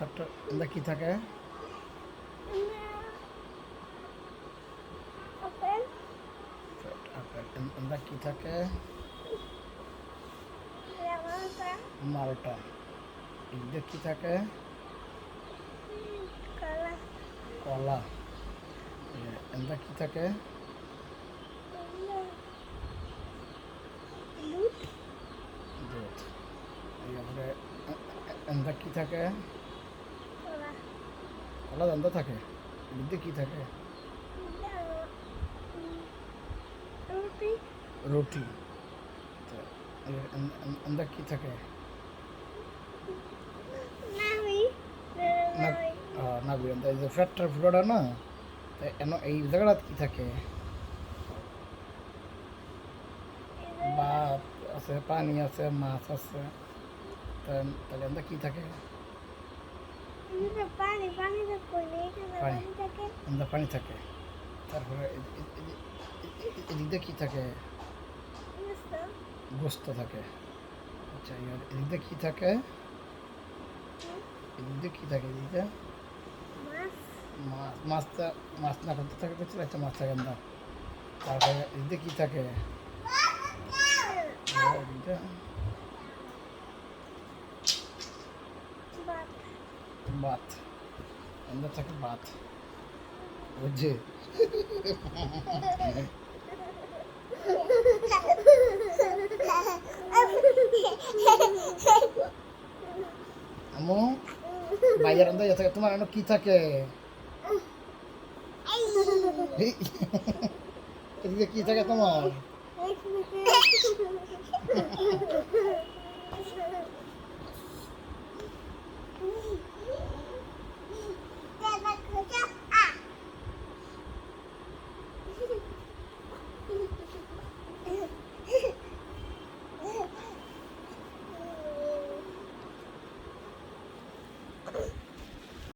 Factor এন্দা কি থাকে? এন্দা কি থাকে? মালটা। এদিকে কি থাকে? কলা। এন্দা কি থাকে? দুধ। এরপরে এন্দা কি থাকে? কলা এন্দা থাকে। এদিকে কি থাকে? রুটি। এন্দা কি থাকে? না বিরন্দা এই যে ফ্যাটটার ফুটোটা না, এই জায়গাটা কি থাকে? ভাত আছে, পানি আছে, মাছ আছে, তাহলে এন্দা কি থাকে? পানি এন্দা পানি থাকে। তারপরে এদিকে কি থাকে? গোস্ত থাকে। আচ্ছা এদিকে কি থাকে? এদিকে কি থাকে? এদিকে মাছটা মাছ না করতে থাকে তো একটা মাছ থাকে না। তারপরে এদিকে কি থাকে? এদিকে ভাত। এন্দা থাকে ভাত। বুঝছে? আমু বাইরের অন্ধ থাকে তোমার এনে কি থাকে? এদিকে কি থাকে তোমার?